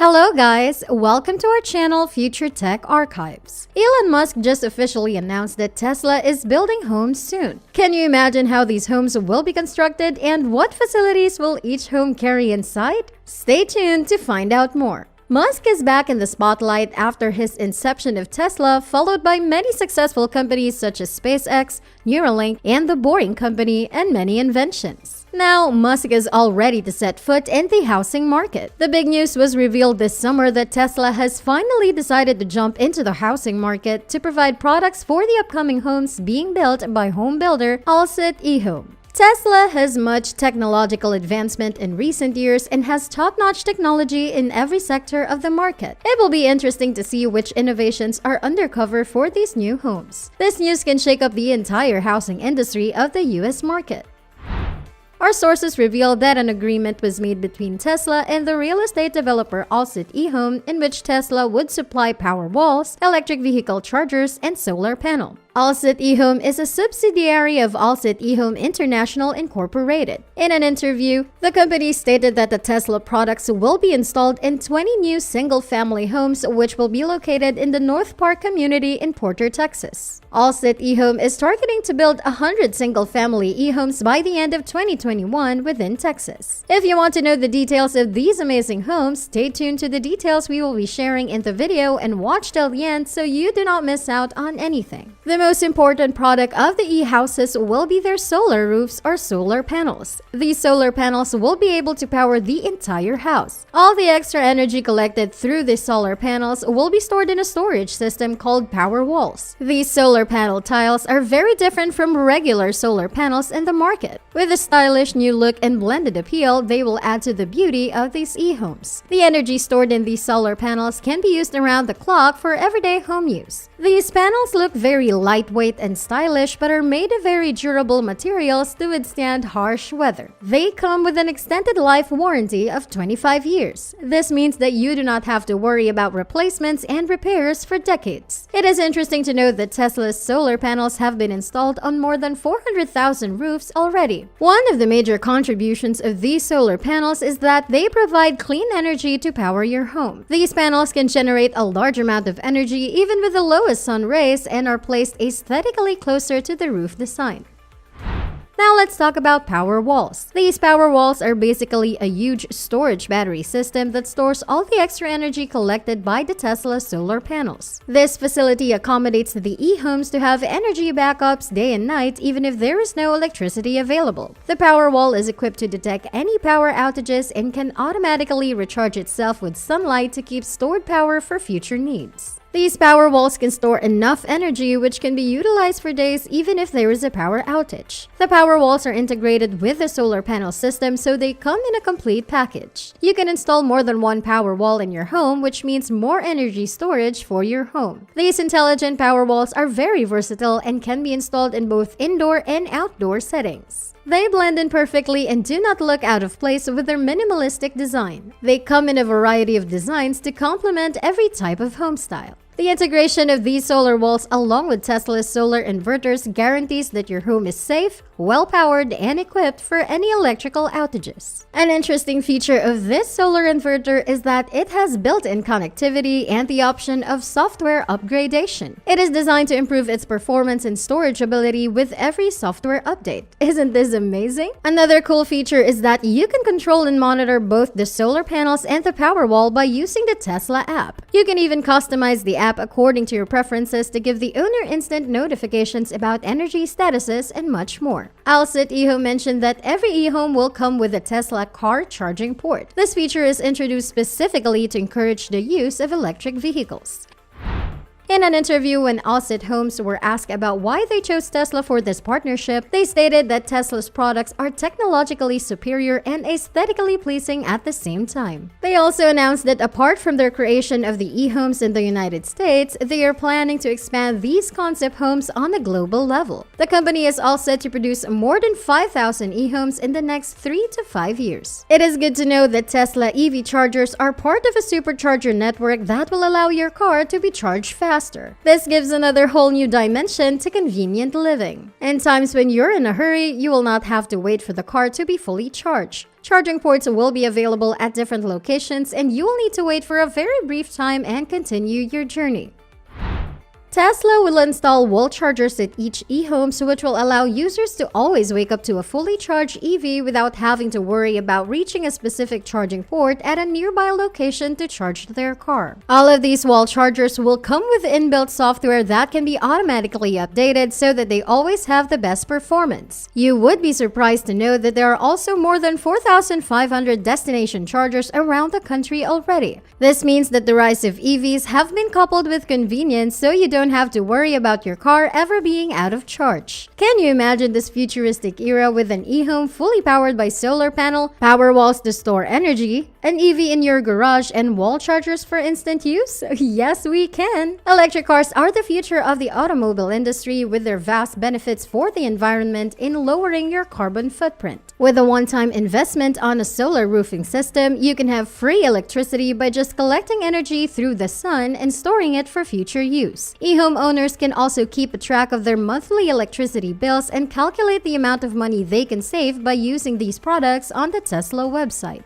Hello guys, welcome to our channel Future Tech Archives. Elon Musk just officially announced that Tesla is building homes soon. Can you imagine how these homes will be constructed and what facilities will each home carry inside? Stay tuned to find out more. Musk is back in the spotlight after his inception of Tesla, followed by many successful companies such as SpaceX, Neuralink, and the Boring Company, and many inventions. Now, Musk is all ready to set foot in the housing market. The big news was revealed this summer that Tesla has finally decided to jump into the housing market to provide products for the upcoming homes being built by home builder Alset ehome. Tesla has much technological advancement in recent years and has top-notch technology in every sector of the market. It will be interesting to see which innovations are undercover for these new homes. This news can shake up the entire housing industry of the US market. Our sources revealed that an agreement was made between Tesla and the real estate developer Alset ehome, in which Tesla would supply power walls, electric vehicle chargers, and solar panel. Alset ehome is a subsidiary of Alset ehome International Incorporated. In an interview, the company stated that the Tesla products will be installed in 20 new single-family homes which will be located in the North Park community in Porter, Texas. Alset ehome is targeting to build 100 single-family ehomes by the end of 2021 within Texas. If you want to know the details of these amazing homes, stay tuned to the details we will be sharing in the video and watch till the end so you do not miss out on anything. The most important product of the e-houses will be their solar roofs or solar panels. These solar panels will be able to power the entire house. All the extra energy collected through the solar panels will be stored in a storage system called power walls. These solar panel tiles are very different from regular solar panels in the market. With a stylish new look and blended appeal, they will add to the beauty of these e-homes. The energy stored in these solar panels can be used around the clock for everyday home use. These panels look very lightweight and stylish but are made of very durable materials to withstand harsh weather. They come with an extended life warranty of 25 years. This means that you do not have to worry about replacements and repairs for decades. It is interesting to note that Tesla's solar panels have been installed on more than 400,000 roofs already. One of the major contributions of these solar panels is that they provide clean energy to power your home. These panels can generate a large amount of energy even with the lowest sun rays and are placed aesthetically closer to the roof design. Now let's talk about power walls. These power walls are basically a huge storage battery system that stores all the extra energy collected by the Tesla solar panels. This facility accommodates the e-homes to have energy backups day and night even if there is no electricity available. The power wall is equipped to detect any power outages and can automatically recharge itself with sunlight to keep stored power for future needs. These power walls can store enough energy which can be utilized for days even if there is a power outage. The power walls are integrated with the solar panel system, so they come in a complete package. You can install more than one power wall in your home, which means more energy storage for your home. These intelligent power walls are very versatile and can be installed in both indoor and outdoor settings. They blend in perfectly and do not look out of place with their minimalistic design. They come in a variety of designs to complement every type of home style. The integration of these solar walls along with Tesla's solar inverters guarantees that your home is safe, well-powered, and equipped for any electrical outages. An interesting feature of this solar inverter is that it has built-in connectivity and the option of software upgradation. It is designed to improve its performance and storage ability with every software update. Isn't this amazing? Another cool feature is that you can control and monitor both the solar panels and the power wall by using the Tesla app. You can even customize the app according to your preferences to give the owner instant notifications about energy statuses and much more. Alset ehome mentioned that every ehome will come with a Tesla car charging port. This feature is introduced specifically to encourage the use of electric vehicles. In an interview when Alset Homes were asked about why they chose Tesla for this partnership, they stated that Tesla's products are technologically superior and aesthetically pleasing at the same time. They also announced that apart from their creation of the e-homes in the United States, they are planning to expand these concept homes on a global level. The company is all set to produce more than 5,000 e-homes in the next 3 to 5 years. It is good to know that Tesla EV chargers are part of a supercharger network that will allow your car to be charged fast faster. This gives another whole new dimension to convenient living. In times when you're in a hurry, you will not have to wait for the car to be fully charged. Charging ports will be available at different locations, and you will need to wait for a very brief time and continue your journey. Tesla will install wall chargers at each eHomes, which will allow users to always wake up to a fully charged EV without having to worry about reaching a specific charging port at a nearby location to charge their car. All of these wall chargers will come with inbuilt software that can be automatically updated so that they always have the best performance. You would be surprised to know that there are also more than 4,500 destination chargers around the country already. This means that the rise of EVs have been coupled with convenience, so you don't have to worry about your car ever being out of charge. Can you imagine this futuristic era with an e-home fully powered by solar panel, power walls to store energy, an EV in your garage, and wall chargers for instant use? Yes, we can! Electric cars are the future of the automobile industry, with their vast benefits for the environment in lowering your carbon footprint. With a one-time investment on a solar roofing system, you can have free electricity by just collecting energy through the sun and storing it for future use. E-home owners can also keep a track of their monthly electricity bills and calculate the amount of money they can save by using these products on the Tesla website.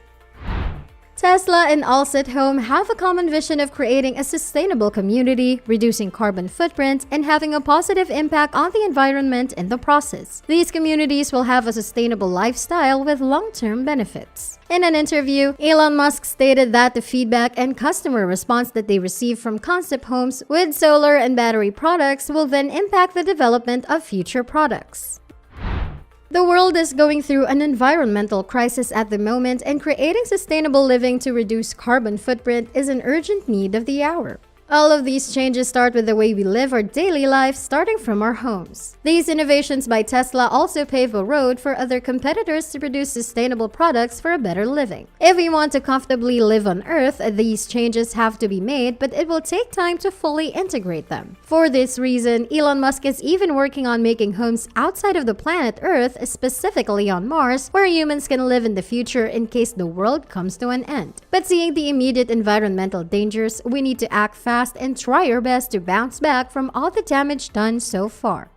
Tesla and Alset Home have a common vision of creating a sustainable community, reducing carbon footprint, and having a positive impact on the environment in the process. These communities will have a sustainable lifestyle with long-term benefits. In an interview, Elon Musk stated that the feedback and customer response that they receive from concept homes with solar and battery products will then impact the development of future products. The world is going through an environmental crisis at the moment, and creating sustainable living to reduce carbon footprint is an urgent need of the hour. All of these changes start with the way we live our daily life, starting from our homes. These innovations by Tesla also pave a road for other competitors to produce sustainable products for a better living. If we want to comfortably live on Earth, these changes have to be made, but it will take time to fully integrate them. For this reason, Elon Musk is even working on making homes outside of the planet Earth, specifically on Mars, where humans can live in the future in case the world comes to an end. But seeing the immediate environmental dangers, we need to act fast and try our best to bounce back from all the damage done so far.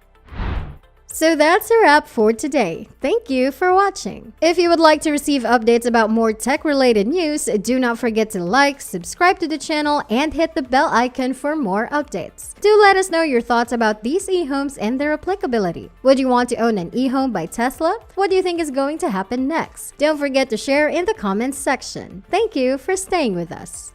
So that's a wrap for today. Thank you for watching. If you would like to receive updates about more tech-related news, do not forget to like, subscribe to the channel, and hit the bell icon for more updates. Do let us know your thoughts about these e-homes and their applicability. Would you want to own an e-home by Tesla? What do you think is going to happen next? Don't forget to share in the comments section. Thank you for staying with us.